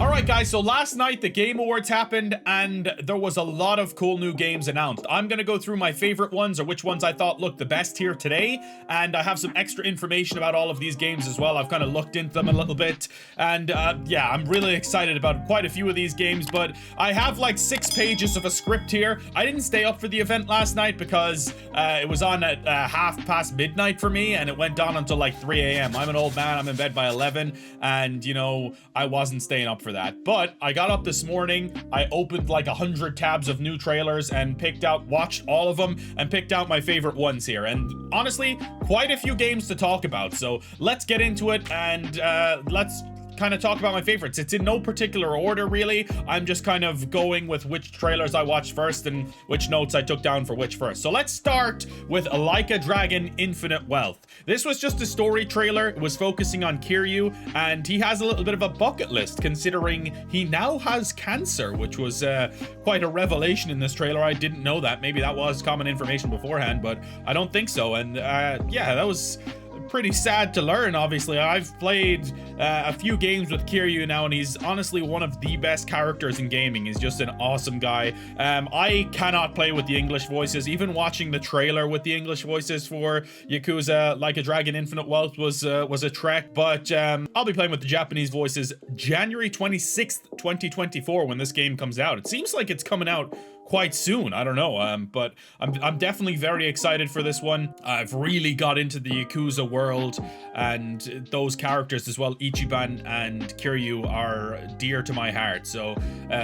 Alright guys, so last night the Game Awards happened and there was a lot of cool new games announced. I'm gonna go through my favorite ones, or which ones I thought looked the best here today, and I have some extra information about all of these games as well. I've kind of looked into them a little bit, and yeah, I'm really excited about quite a few of these games, but I have like 6 pages of a script here. I didn't stay up for the event last night because it was on at half past midnight for me, and it went on until like 3 a.m. I'm an old man, I'm in bed by 11, and you know, I wasn't staying up for that. But I got up this morning, I opened like 100 tabs of new trailers and watched all of them and picked out my favorite ones here. And honestly, quite a few games to talk about. So let's get into it and let's kind of talk about my favorites. It's in no particular order really. I'm just kind of going with which trailers I watched first and which notes I took down for which first. So let's start with Like a Dragon Infinite Wealth. This was just a story trailer. It was focusing on Kiryu, and he has a little bit of a bucket list considering he now has cancer, which was quite a revelation in this trailer. I didn't know that. Maybe that was common information beforehand, but I don't think so. And yeah, that was pretty sad to learn. Obviously, I've played a few games with Kiryu now, and he's honestly one of the best characters in gaming. He's just an awesome guy. I cannot play with the English voices. Even watching the trailer with the English voices for Yakuza Like a Dragon Infinite Wealth was a trek, but I'll be playing with the Japanese voices January 26th, 2024 when this game comes out. It seems like it's coming out quite soon. I don't know, but I'm definitely very excited for this one. I've really got into the Yakuza world, and those characters as well, Ichiban and Kiryu, are dear to my heart. So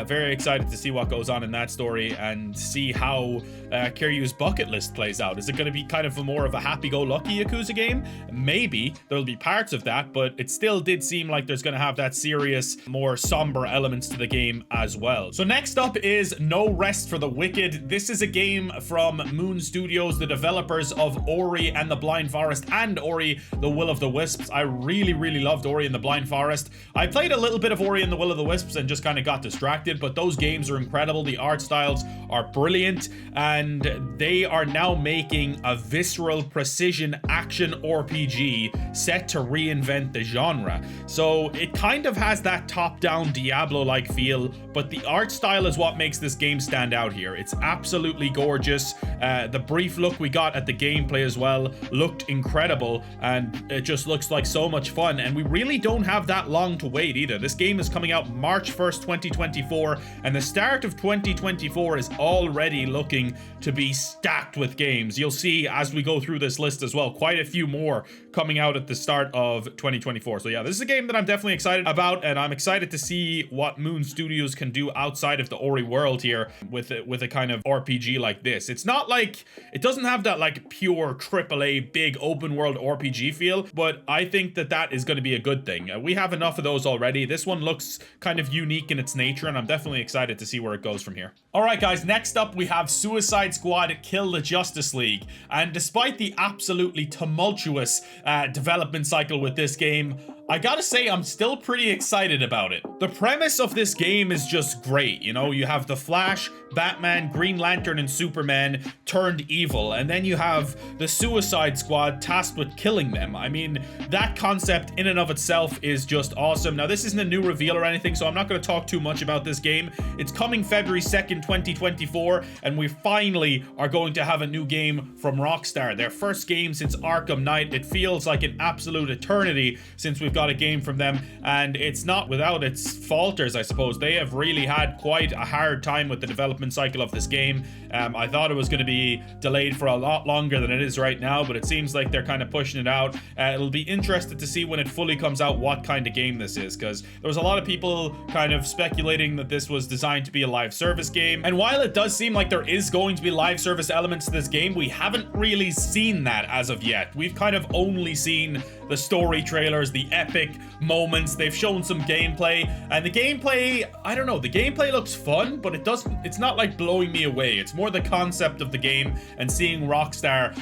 very excited to see what goes on in that story and see how Kiryu's bucket list plays out. Is it going to be kind of more of a happy-go-lucky Yakuza game? Maybe there'll be parts of that, but it still did seem like there's going to have that serious, more somber elements to the game as well. So next up is No Rest for the Wicked. This is a game from Moon Studios, the developers of Ori and the Blind Forest and Ori the Will of the Wisps. I really loved Ori and the Blind Forest. I played a little bit of Ori and the Will of the Wisps and just kind of got distracted, but those games are incredible. The art styles are brilliant, and they are now making a visceral precision action RPG set to reinvent the genre. So it kind of has that top-down Diablo-like feel, but the art style is what makes this game stand out here. It's absolutely gorgeous. The brief look we got at the gameplay as well looked incredible, and it just looks like so much fun, and we really don't have that long to wait either. This game is coming out March 1st, 2024, and the start of 2024 is already looking to be stacked with games. You'll see as we go through this list as well, quite a few more coming out at the start of 2024. So yeah, this is a game that I'm definitely excited about, and I'm excited to see what Moon Studios can do outside of the Ori world here with a kind of RPG like this. It's not like, it doesn't have that like pure AAA big open world RPG feel, but I think that that is going to be a good thing. We have enough of those already. This one looks kind of unique in its nature, and I'm definitely excited to see where it goes from here. Alright guys, next up we have Suicide Squad Kill the Justice League, and despite the absolutely tumultuous development cycle with this game, I gotta say I'm still pretty excited about it. The premise of this game is just great. You know, you have the Flash, Batman, Green Lantern, and Superman turned evil, and then you have the Suicide Squad tasked with killing them. I mean, that concept in and of itself is just awesome. Now, this isn't a new reveal or anything, so I'm not going to talk too much about this game. It's coming February 2nd, 2024, and we finally are going to have a new game from Rockstar. Their first game since Arkham Knight. It feels like an absolute eternity since we've got a game from them, and it's not without its falters, I suppose. They have really had quite a hard time with the development cycle of this game. I thought it was going to be delayed for a lot longer than it is right now, but it seems like they're kind of pushing it out. It'll be interesting to see when it fully comes out what kind of game this is, because there was a lot of people kind of speculating that this was designed to be a live service game, and while it does seem like there is going to be live service elements to this game, we haven't really seen that as of yet. We've kind of only seen the story trailers, the epic moments. They've shown some gameplay, and the gameplay, I don't know, the gameplay looks fun, but it's not like blowing me away. It's more the concept of the game and seeing Rockstar,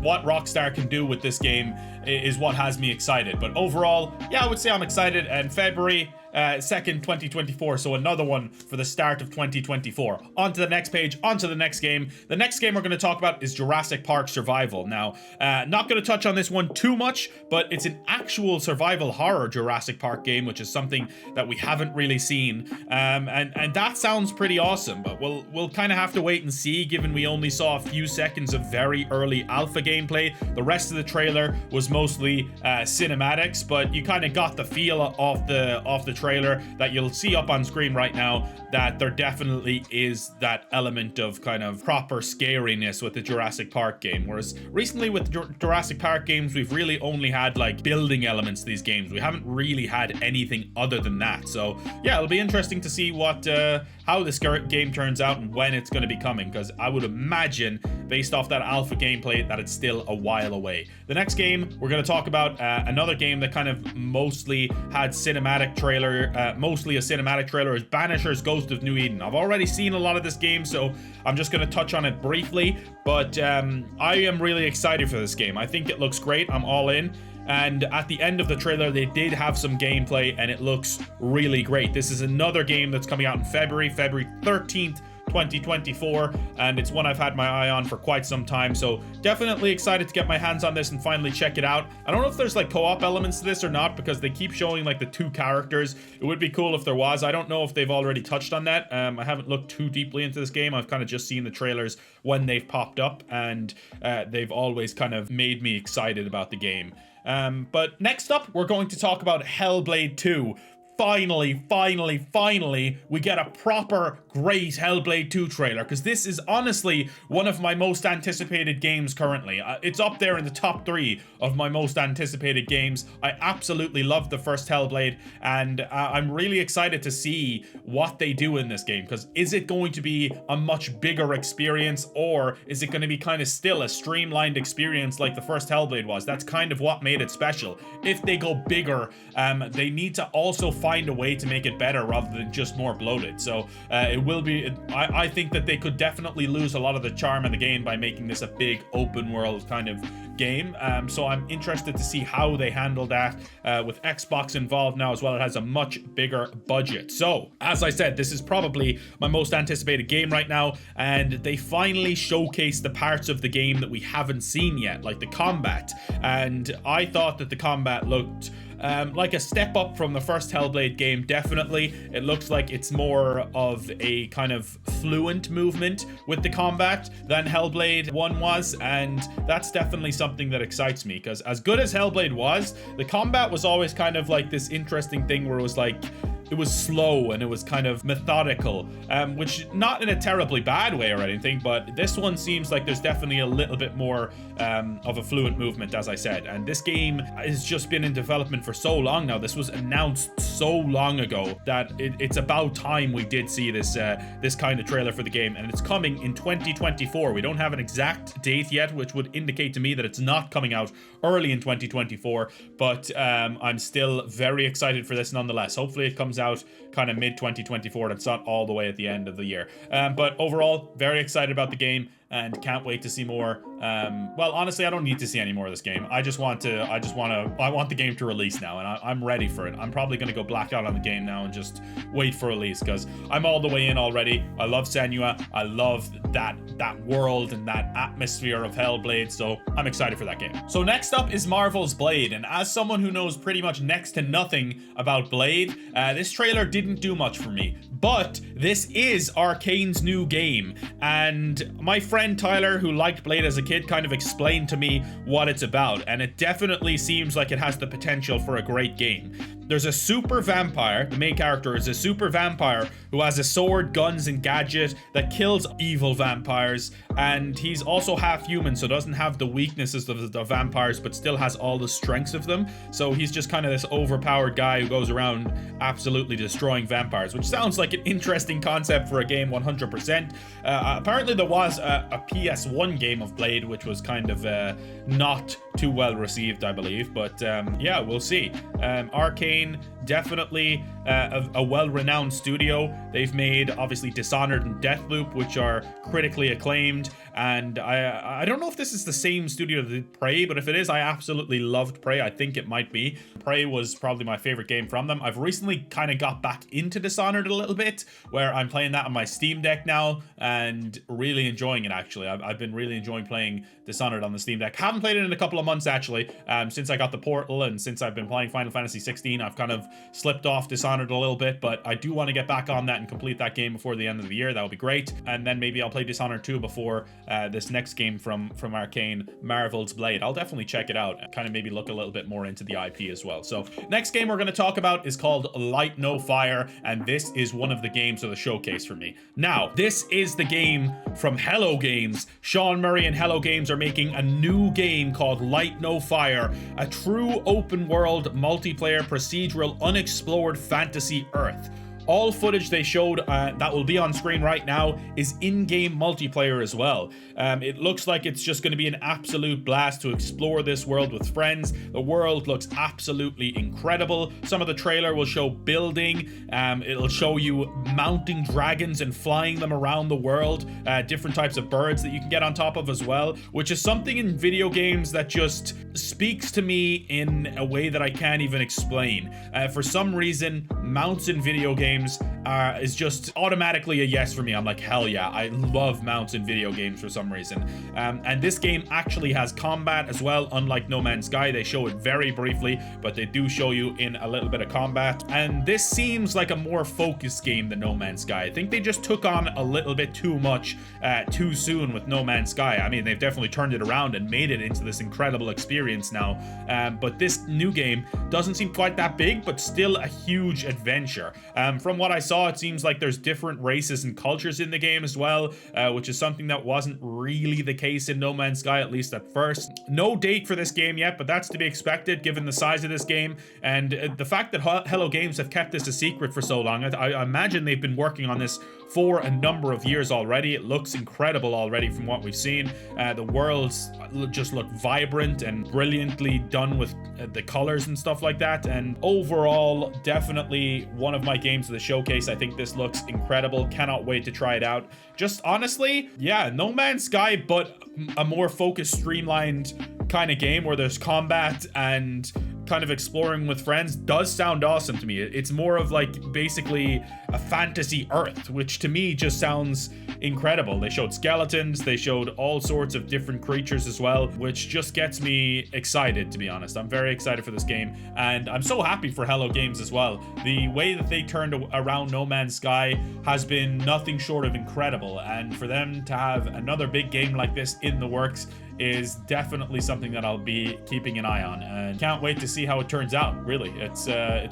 what Rockstar can do with this game is what has me excited. But overall, yeah, I would say I'm excited, and February, 2nd, 2024. So another one for the start of 2024. On to the next page, on to the next game. The next game we're going to talk about is Jurassic Park Survival. Now, not going to touch on this one too much, but it's an actual survival horror Jurassic Park game, which is something that we haven't really seen. And that sounds pretty awesome, but we'll kind of have to wait and see, given we only saw a few seconds of very early alpha gameplay. The rest of the trailer was mostly cinematics, but you kind of got the feel of the trailer that you'll see up on screen right now, that there definitely is that element of kind of proper scariness with the Jurassic Park game. Whereas recently with Jurassic Park games, we've really only had like building elements to these games. We haven't really had anything other than that. So yeah, it'll be interesting to see what how this game turns out and when it's going to be coming, because I would imagine, based off that alpha gameplay, that it's still a while away. The next game we're going to talk about, another game that kind of mostly had cinematic trailer, mostly a cinematic trailer, is Banishers Ghost of New Eden. I've already seen a lot of this game, so I'm just going to touch on it briefly, but I am really excited for this game. I think it looks great. I'm all in. And at the end of the trailer, they did have some gameplay, and it looks really great. This is another game that's coming out in February 13th, 2024, and it's one I've had my eye on for quite some time, so definitely excited to get my hands on this and finally check it out. I don't know if there's like co-op elements to this or not, because they keep showing like the 2 characters. It would be cool if there was. I don't know if they've already touched on that. I haven't looked too deeply into this game. I've kind of just seen the trailers when they've popped up, and they've always kind of made me excited about the game. But next up, we're going to talk about Hellblade 2. Finally, we get a proper great Hellblade 2 trailer, because this is honestly one of my most anticipated games currently. It's up there in the top 3 of my most anticipated games. I absolutely love the first Hellblade, and I'm really excited to see what they do in this game, because is it going to be a much bigger experience, or is it going to be kind of still a streamlined experience like the first Hellblade was? That's kind of what made it special. If they go bigger, they need to also find a way to make it better rather than just more bloated. So it will be, I think that they could definitely lose a lot of the charm of the game by making this a big open world kind of game. So I'm interested to see how they handle that with Xbox involved now as well. It has a much bigger budget. So as I said, this is probably my most anticipated game right now, and they finally showcased the parts of the game that we haven't seen yet, like the combat. And I thought that the combat looked like a step up from the first Hellblade game, definitely. It looks like it's more of a kind of fluent movement with the combat than Hellblade 1 was, and that's definitely something that excites me, because as good as Hellblade was, the combat was always kind of like this interesting thing where it was like, it was slow and it was kind of methodical, which not in a terribly bad way or anything, but this one seems like there's definitely a little bit more of a fluent movement, as I said. And this game has just been in development for so long now. This was announced so long ago that it's about time we did see this this kind of trailer for the game, and it's coming in 2024. We don't have an exact date yet, which would indicate to me that it's not coming out early in 2024, but I'm still very excited for this nonetheless. Hopefully it comes out kind of mid 2024 and it's not all the way at the end of the year. But overall, very excited about the game and can't wait to see more. Well, honestly, I don't need to see any more of this game. I want the game to release now, and I'm ready for it. I'm probably going to go black out on the game now and just wait for release, because I'm all the way in already. I love Senua. I love that world and that atmosphere of Hellblade, so I'm excited for that game. So next up is Marvel's Blade, and as someone who knows pretty much next to nothing about Blade, this trailer didn't do much for me. But this is Arcane's new game, and my friend Tyler, who liked Blade as a kid, kind of explained to me what it's about, and it definitely seems like it has the potential for a great game. There's a super vampire. The main character is a super vampire who has a sword, guns, and gadget that kills evil vampires, and he's also half human, so doesn't have the weaknesses of the vampires, but still has all the strengths of them. So he's just kind of this overpowered guy who goes around absolutely destroying vampires, which sounds like an interesting concept for a game 100%. Apparently there was a PS1 game of Blade, which was kind of not too well received, I believe, but yeah, we'll see. Arcane definitely a well-renowned studio. They've made obviously Dishonored and Deathloop, which are critically acclaimed, and I don't know if this is the same studio that did Prey, but if it is, I absolutely loved Prey. I think it might be. Prey was probably my favorite game from them. I've recently kind of got back into Dishonored a little bit, where I'm playing that on my Steam Deck now and really enjoying it. Actually, I've been really enjoying playing Dishonored on the Steam Deck. Haven't played it in a couple of months actually, since I got the Portal and since I've been playing Final Fantasy 16. I've kind of slipped off Dishonored a little bit, but I do want to get back on that and complete that game before the end of the year. That would be great. And then maybe I'll play Dishonored 2 before this next game from Arcane, Marvel's Blade. I'll definitely check it out and kind of maybe look a little bit more into the IP as well. So next game we're going to talk about is called Light No Fire, and this is one of the games of the showcase for me. Now, this is the game from Hello Games. Sean Murray and Hello Games are making a new game called Light No Fire, a true open world multiplayer procedural unexplored fantasy Earth. All footage they showed that will be on screen right now is in-game multiplayer as well. It looks like it's just going to be an absolute blast to explore this world with friends. The world looks absolutely incredible. Some of the trailer will show building. It'll show you mounting dragons and flying them around the world. Different types of birds that you can get on top of as well, which is something in video games that just speaks to me in a way that I can't even explain. For some reason, mounts in video games is just automatically a yes for me. I'm like, hell yeah, I love mounts in video games for some reason. And this game actually has combat as well, unlike No Man's Sky. They show it very briefly, but they do show you in a little bit of combat. And this seems like a more focused game than No Man's Sky. I think they just took on a little bit too much too soon with No Man's Sky. I mean, they've definitely turned it around and made it into this incredible experience now. But this new game doesn't seem quite that big, but still a huge adventure. From what I saw, it seems like there's different races and cultures in the game as well, which is something that wasn't really the case in No Man's Sky, at least at first. No date for this game yet, but that's to be expected given the size of this game and the fact that Hello Games have kept this a secret for so long. I imagine they've been working on this for a number of years already. It looks incredible already from what we've seen. The worlds just look vibrant and brilliantly done with the colors and stuff like that. And overall, definitely one of my games of the showcase. I think this looks incredible. Cannot wait to try it out. Just honestly, yeah, No Man's Sky, but a more focused, streamlined kind of game where there's combat and kind of exploring with friends does sound awesome to me. It's more of like basically a fantasy Earth, which to me just sounds incredible. They showed skeletons, they showed all sorts of different creatures as well, which just gets me excited, to be honest. I'm very excited for this game, and I'm so happy for Hello Games as well. The way that they turned around No Man's Sky has been nothing short of incredible, and for them to have another big game like this in the works is definitely something that I'll be keeping an eye on, and can't wait to see how it turns out. Really, it's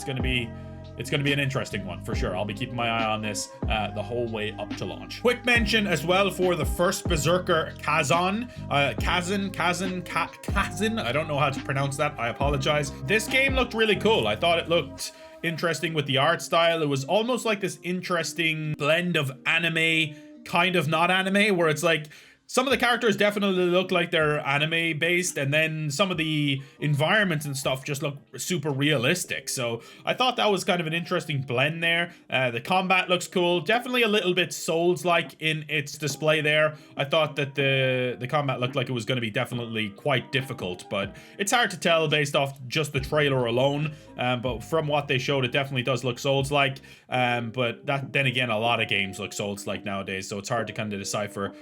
gonna be an interesting one for sure. I'll be keeping my eye on this the whole way up to launch. Quick mention as well for the first Berserker, Khazan. Khazan. I don't know how to pronounce that. I apologize. This game looked really cool. I thought it looked interesting with the art style. It was almost like this interesting blend of anime, kind of not anime, where it's like some of the characters definitely look like they're anime based, and then some of the environments and stuff just look super realistic. So I thought that was kind of an interesting blend there. The combat looks cool. Definitely a little bit Souls-like in its display there. I thought that the combat looked like it was going to be definitely quite difficult, but it's hard to tell based off just the trailer alone. But from what they showed, it definitely does look Souls-like. But then again, a lot of games look Souls-like nowadays, so it's hard to kind of decipher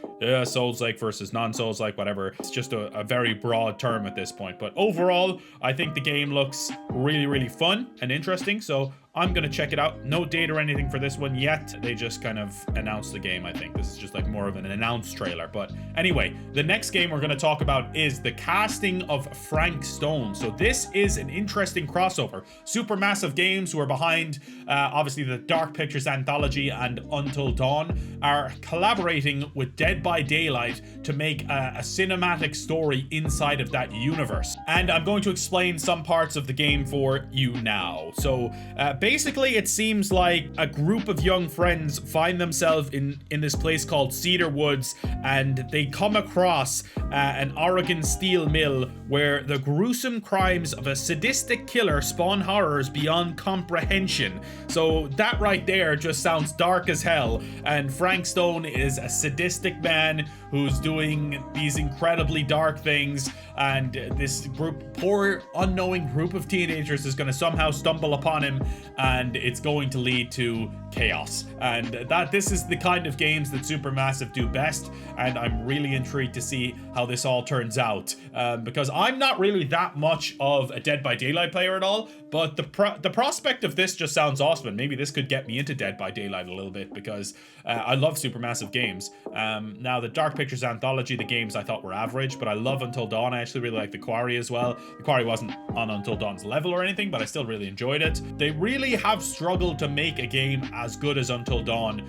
Souls-like versus non-Souls-like, whatever. It's just a very broad term at this point. But overall, I think the game looks really, really fun and interesting, so I'm gonna check it out. No date or anything for this one yet. They just kind of announced the game, I think. This is just like more of an announced trailer. But anyway, the next game we're gonna talk about is the casting of Frank Stone. So this is an interesting crossover. Supermassive Games, who are behind obviously the Dark Pictures anthology and Until Dawn, are collaborating with Dead by Daylight to make a cinematic story inside of that universe. and I'm going to explain some parts of the game for you now. So basically it seems like a group of young friends find themselves in this place called Cedar Woods, and they come across an Oregon steel mill where the gruesome crimes of a sadistic killer spawn horrors beyond comprehension. So that right there just sounds dark as hell, and Frank Stone is a sadistic man who's doing these incredibly dark things, and this poor unknowing group of teenagers is going to somehow stumble upon him, and it's going to lead to chaos. And this is the kind of games that Supermassive do best, and I'm really intrigued to see how this all turns out, because I'm not really that much of a Dead by Daylight player at all, but the prospect of this just sounds awesome, and maybe this could get me into Dead by Daylight a little bit, because I love Supermassive games. Now, the Dark Pictures Anthology, the games I thought were average, but I love Until Dawn. I actually really like The Quarry as well. The Quarry wasn't on Until Dawn's level or anything, but I still really enjoyed it. They really have struggled to make a game as good as Until Dawn.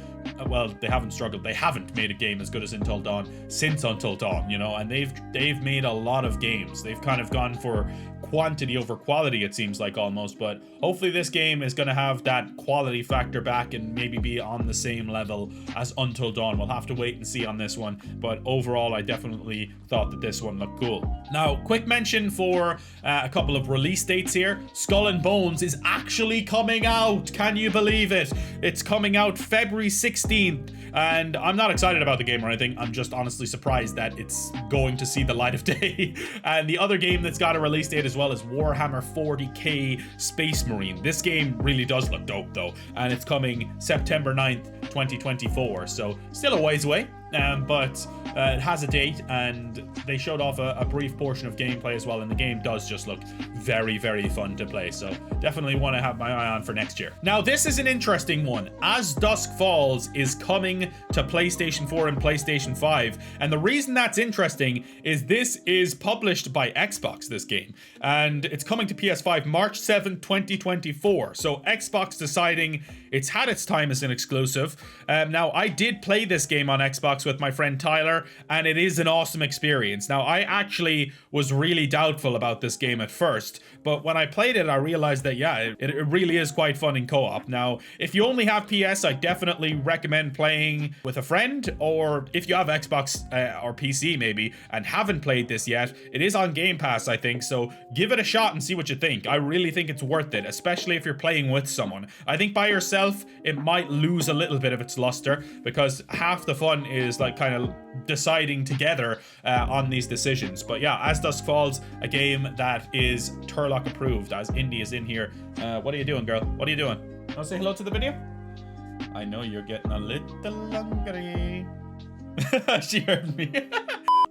Well, they haven't struggled. They haven't made a game as good as Until Dawn since Until Dawn, you know, and they've made a lot of games. They've kind of gone for quantity over quality, it seems like, almost, but hopefully this game is going to have that quality factor back and maybe be on the same level as Until Dawn. We'll have to wait and see on this one, but overall I definitely thought that this one looked cool. Now, quick mention for a couple of release dates here. Skull and Bones is actually coming out. Can you believe it? It's coming out February 16th, and I'm not excited about the game or anything. I'm just honestly surprised that it's going to see the light of day. And the other game that's got a release date as well is Warhammer 40k Space Marine. This game really does look dope though, and it's coming September 9th, 2024, so still a ways away. But it has a date, and they showed off a brief portion of gameplay as well, and the game does just look very, very fun to play, so definitely want to have my eye on for next year. Now, this is an interesting one. As Dusk Falls is coming to PlayStation 4 and PlayStation 5, and the reason that's interesting is this is published by Xbox, this game, and it's coming to PS5 March 7th, 2024, so Xbox deciding it's had its time as an exclusive. Now, I did play this game on Xbox with my friend Tyler, and it is an awesome experience. Now, I actually was really doubtful about this game at first, but when I played it, I realized that, yeah, it really is quite fun in co-op. Now, if you only have PS, I definitely recommend playing with a friend, or if you have Xbox or PC maybe, and haven't played this yet, it is on Game Pass, I think, so give it a shot and see what you think. I really think it's worth it, especially if you're playing with someone. I think by yourself, it might lose a little bit of its luster, because half the fun is like kind of deciding together on these decisions. But yeah, As Dusk Falls, a game that is Turlock approved, as Indy is in here. What are you doing, girl? What are you doing? Want to say hello to the video? I know you're getting a little hungry. She heard me.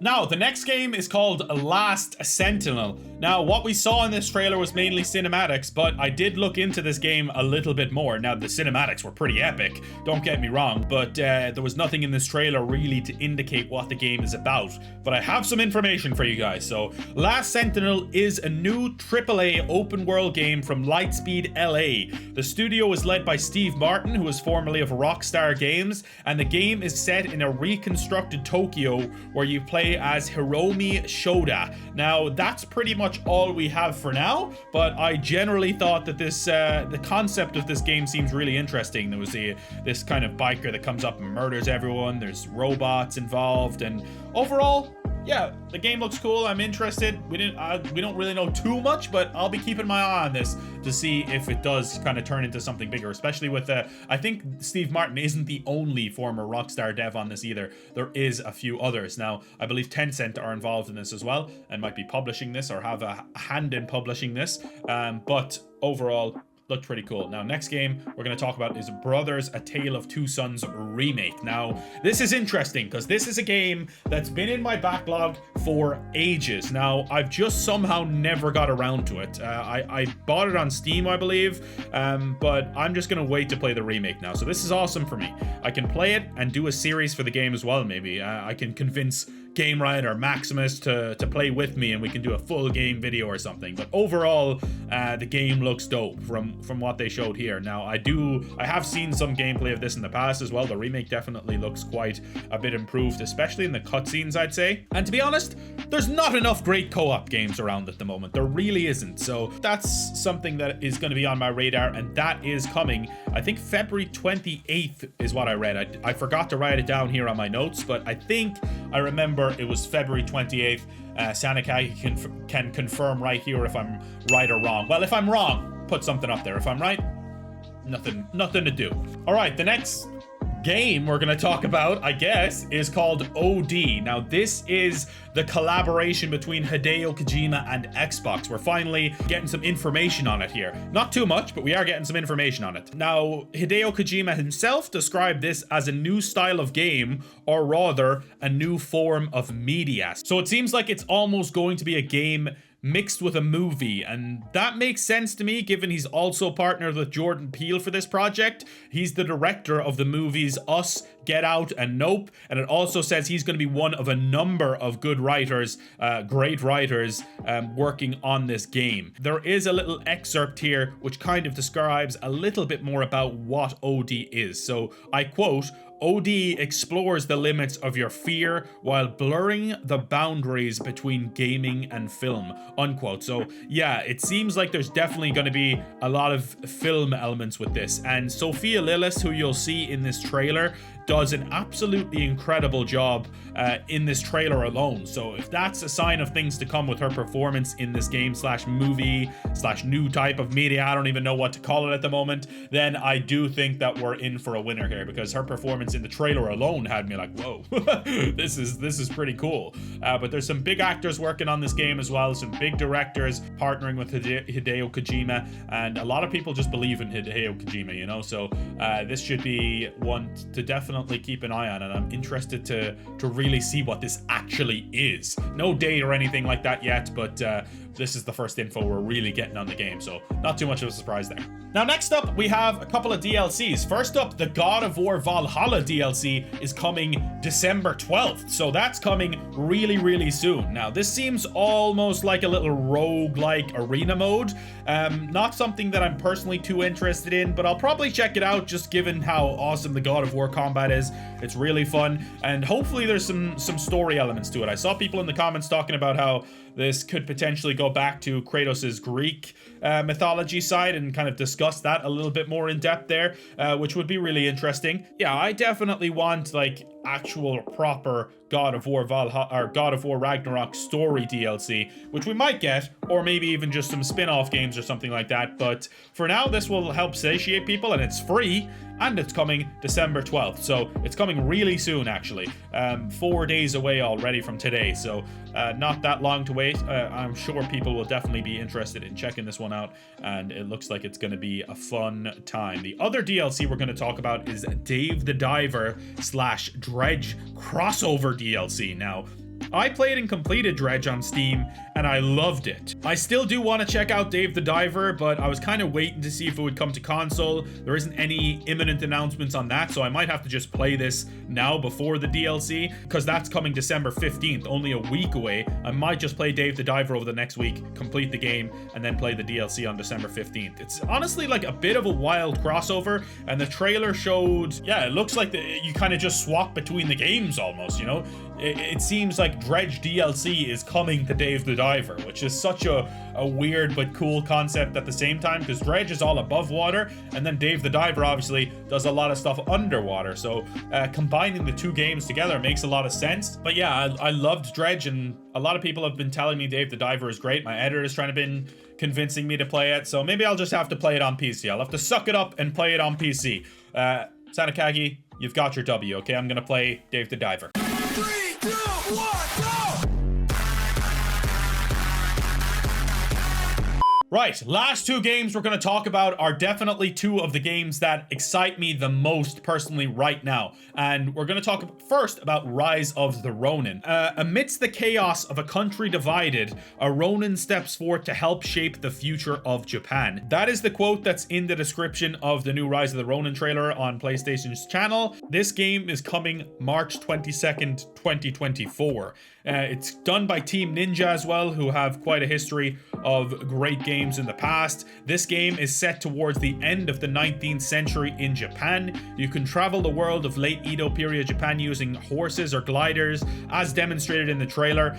Now, the next game is called Last Sentinel. Now, what we saw in this trailer was mainly cinematics, but I did look into this game a little bit more. Now, the cinematics were pretty epic, don't get me wrong, but there was nothing in this trailer really to indicate what the game is about. But I have some information for you guys. So, Last Sentinel is a new AAA open-world game from Lightspeed LA. The studio is led by Steve Martin, who was formerly of Rockstar Games, and the game is set in a reconstructed Tokyo where you play as Hiromi Shoda. Now, that's pretty much all we have for now, but I generally thought that this the concept of this game seems really interesting. There was this kind of biker that comes up and murders everyone. There's robots involved, and overall, yeah, the game looks cool. I'm interested. We don't really know too much, but I'll be keeping my eye on this to see if it does kind of turn into something bigger, especially with I think Steve Martin isn't the only former Rockstar dev on this either. There is a few others. Now, I believe Tencent are involved in this as well and might be publishing this or have a hand in publishing this. But overall, looked pretty cool. Now, next game we're going to talk about is Brothers: A Tale of Two Sons Remake. Now, this is interesting because this is a game that's been in my backlog for ages. Now, I've just somehow never got around to it. I bought it on Steam, I believe, but I'm just going to wait to play the remake now. So this is awesome for me. I can play it and do a series for the game as well, maybe. I can convince Game Riot or Maximus to play with me, and we can do a full game video or something. But overall, the game looks dope from what they showed here. Now, I have seen some gameplay of this in the past as well. The remake definitely looks quite a bit improved, especially in the cutscenes, I'd say. And to be honest, there's not enough great co-op games around at the moment. There really isn't. So that's something that is going to be on my radar, and that is coming, I think February 28th is what I read. I forgot to write it down here on my notes, but I think I remember it was February 28th. Saga can confirm right here if I'm right or wrong. Well, if I'm wrong, put something up there. If I'm right, nothing to do. All right, the next game we're gonna talk about, I guess, is called OD. Now, this is the collaboration between Hideo Kojima and Xbox. We're finally getting some information on it here. Not too much, but we are getting some information on it. Now, Hideo Kojima himself described this as a new style of game, or rather, a new form of media. So it seems like it's almost going to be a game mixed with a movie, and that makes sense to me given he's also partnered with Jordan Peele for this project. He's the director of the movies Us, Get Out, and Nope, and it also says he's going to be one of a number of good writers, great writers, working on this game. There is a little excerpt here which kind of describes a little bit more about what OD is. So I quote, OD explores the limits of your fear while blurring the boundaries between gaming and film, unquote. So yeah, it seems like there's definitely going to be a lot of film elements with this. And Sophia Lillis, who you'll see in this trailer, does an absolutely incredible job in this trailer alone. So if that's a sign of things to come with her performance in this game slash movie slash new type of media, I don't even know what to call it at the moment, then I do think that we're in for a winner here, because her performance in the trailer alone had me like, whoa, this is pretty cool. But there's some big actors working on this game as well, some big directors partnering with Hideo Kojima, and a lot of people just believe in Hideo Kojima, you know, so this should be one to definitely keep an eye on, and I'm interested to really see what this actually is. No date or anything like that yet, but this is the first info we're really getting on the game, so not too much of a surprise there. Now, next up, we have a couple of DLCs. First up, the God of War Valhalla DLC is coming December 12th, so that's coming really, really soon. Now, this seems almost like a little rogue-like arena mode. Not something that I'm personally too interested in, but I'll probably check it out just given how awesome the God of War combat is. It's really fun, and hopefully there's some story elements to it. I saw people in the comments talking about how this could potentially go back to Kratos' Greek mythology side and kind of discuss that a little bit more in depth there, which would be really interesting. Yeah, I definitely want like actual proper God of War Valhalla or God of War Ragnarok story DLC, which we might get, or maybe even just some spin-off games or something like that. But for now, this will help satiate people, and it's free, and it's coming December 12th. So it's coming really soon, actually. 4 days away already from today, so not that long to wait. I'm sure people will definitely be interested in checking this one out, and it looks like it's going to be a fun time. The other DLC we're going to talk about is Dave the Diver / Dredge crossover DLC. Now, I played and completed Dredge on Steam, and I loved it. I still do want to check out Dave the Diver, but I was kind of waiting to see if it would come to console. There isn't any imminent announcements on that, so I might have to just play this now before the DLC, because that's coming December 15th, only a week away. I might just play Dave the Diver over the next week, complete the game, and then play the DLC on December 15th. It's honestly like a bit of a wild crossover, and the trailer showed, yeah, it looks like you kind of just swap between the games almost, you know? It seems like Dredge DLC is coming to Dave the Diver, which is such a weird but cool concept at the same time, because Dredge is all above water, and then Dave the Diver obviously does a lot of stuff underwater. So combining the two games together makes a lot of sense. But yeah, I loved Dredge, and a lot of people have been telling me Dave the Diver is great. My editor is trying to been convincing me to play it, so maybe I'll just have to play it on PC. I'll have to suck it up and play it on PC. Sanakagi, you've got your W, okay? I'm gonna play Dave the Diver. 3, 2, 1, go! Right, last two games we're going to talk about are definitely two of the games that excite me the most personally right now. And we're going to talk first about Rise of the Ronin. Amidst the chaos of a country divided, a Ronin steps forth to help shape the future of Japan. That is the quote that's in the description of the new Rise of the Ronin trailer on PlayStation's channel. this game is coming March 22nd, 2024. It's done by Team Ninja as well, who have quite a history of great games in the past. This game is set towards the end of the 19th century in Japan. You can travel the world of late Edo period Japan using horses or gliders, as demonstrated in the trailer.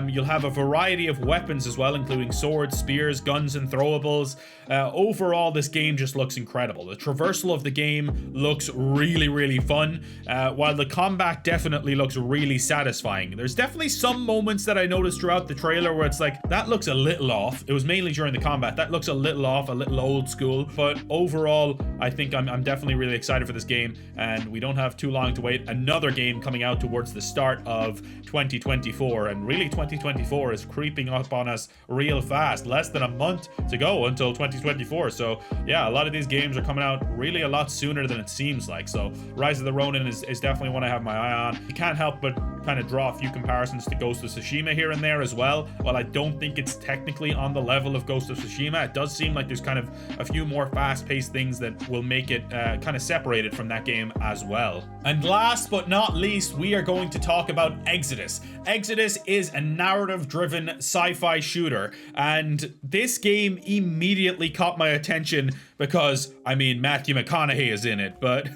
You'll have a variety of weapons as well, including swords, spears, guns, and throwables. Overall, this game just looks incredible. The traversal of the game looks really, really fun, while the combat definitely looks really satisfying. There's definitely some moments that I noticed throughout the trailer where it's like, that looks a little off. It was mainly during the combat. That looks a little off, a little old school. But overall, I think I'm definitely really excited for this game, and we don't have too long to wait. Another game coming out towards the start of 2024, and really 2024 is creeping up on us real fast. Less than a month to go until 2024. So yeah, a lot of these games are coming out really a lot sooner than it seems like. So Rise of the Ronin is definitely one I have my eye on. You can't help but kind of draw a few comparisons to Ghost of Tsushima here and there as well. While I don't think it's technically on the level of Ghost of Tsushima, it does seem like there's kind of a few more fast-paced things that will make it kind of separated from that game as well. And last but not least, we are going to talk about Exodus. Exodus is a narrative-driven sci-fi shooter, and this game immediately caught my attention because, I mean, Matthew McConaughey is in it, but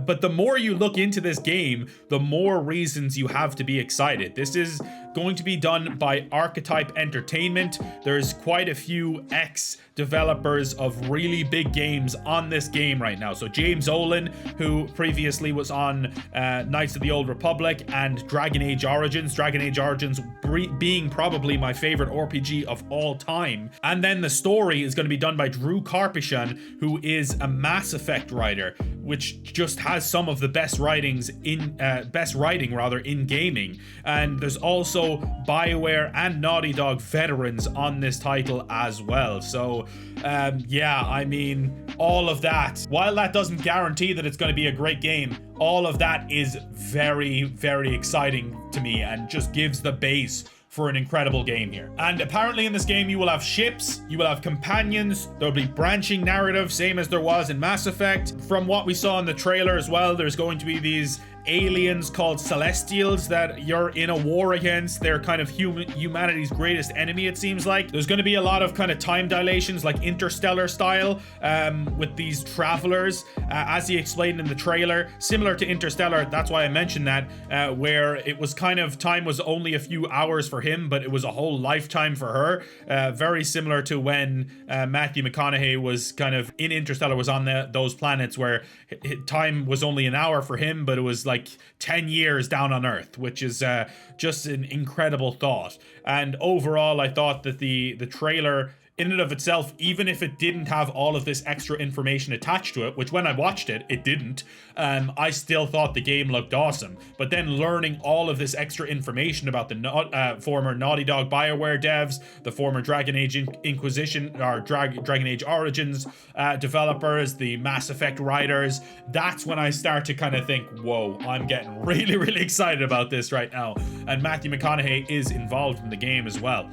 but the more you look into this game, the more reasons you have to be excited. This is going to be done by Archetype Entertainment. There's quite a few ex-developers of really big games on this game right now. So James Olin, who previously was on Knights of the Old Republic and Dragon Age Origins. Dragon Age Origins being probably my favorite RPG of all time. And then the story is going to be done by Drew Karpyshyn, who is a Mass Effect writer, which just has some of the best writing in gaming. And there's also BioWare and Naughty Dog veterans on this title as well. So yeah, I mean, all of that, while that doesn't guarantee that it's going to be a great game, all of that is very, very exciting to me and just gives the base for an incredible game here. And apparently in this game you will have ships, you will have companions, there'll be branching narrative, same as there was in Mass Effect. From what we saw in the trailer as well, there's going to be these aliens called Celestials that you're in a war against. They're kind of humanity's greatest enemy, it seems like. There's going to be a lot of kind of time dilations, like Interstellar style, with these travelers, as he explained in the trailer, similar to Interstellar. That's why I mentioned that, where it was kind of, time was only a few hours for him, but it was a whole lifetime for her. Very similar to when Matthew McConaughey was kind of in Interstellar, was on those planets where time was only an hour for him, but it was like 10 years down on Earth, which is just an incredible thought. And overall, I thought that the trailer in and of itself, even if it didn't have all of this extra information attached to it, which when I watched it, it didn't, I still thought the game looked awesome. But then learning all of this extra information about the former Naughty Dog BioWare devs, the former Dragon Age Inquisition, or Dragon Age Origins developers, the Mass Effect writers, that's when I start to kind of think, whoa, I'm getting really, really excited about this right now. And Matthew McConaughey is involved in the game as well.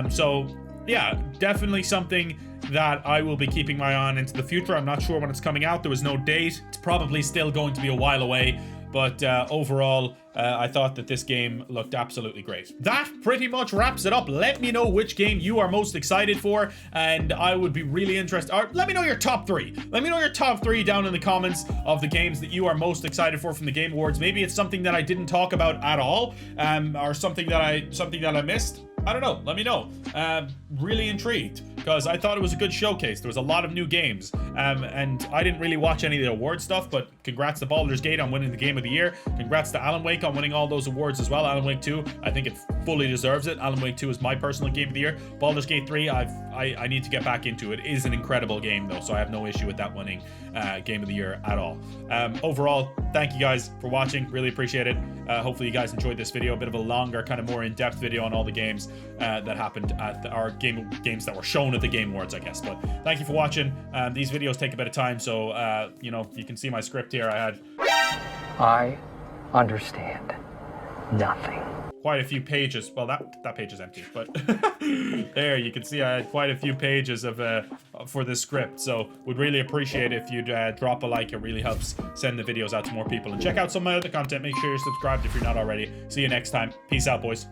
So yeah, definitely something that I will be keeping my eye on into the future. I'm not sure when it's coming out. There was no date. It's probably still going to be a while away. But overall, I thought that this game looked absolutely great. That pretty much wraps it up. Let me know which game you are most excited for, and I would be really interested. Or let me know your top three. Let me know your top three down in the comments of the games that you are most excited for from the Game Awards. Maybe it's something that I didn't talk about at all, or something that I missed. I don't know. Let me know. Really intrigued, because I thought it was a good showcase. There was a lot of new games, and I didn't really watch any of the award stuff, but congrats to Baldur's Gate on winning the Game of the Year. Congrats to Alan Wake on winning all those awards as well. Alan Wake 2, I think it fully deserves it. Alan Wake 2 is my personal Game of the Year. Baldur's Gate 3, I need to get back into it. It is an incredible game though, so I have no issue with that winning Game of the Year at all. Overall, thank you guys for watching. Really appreciate it. Hopefully you guys enjoyed this video. A bit of a longer, kind of more in-depth video on all the games that happened at our games that were shown at the Game Awards, I guess. But thank you for watching. These videos take a bit of time, so you know, you can see my script here. I understand nothing. quite a few pages. Well, that page is empty, but there you can see I had quite a few pages of for this script. So would really appreciate it if you'd drop a like. It really helps send the videos out to more people. And check out some of my other content. Make sure you're subscribed if you're not already. See you next time. Peace out, boys.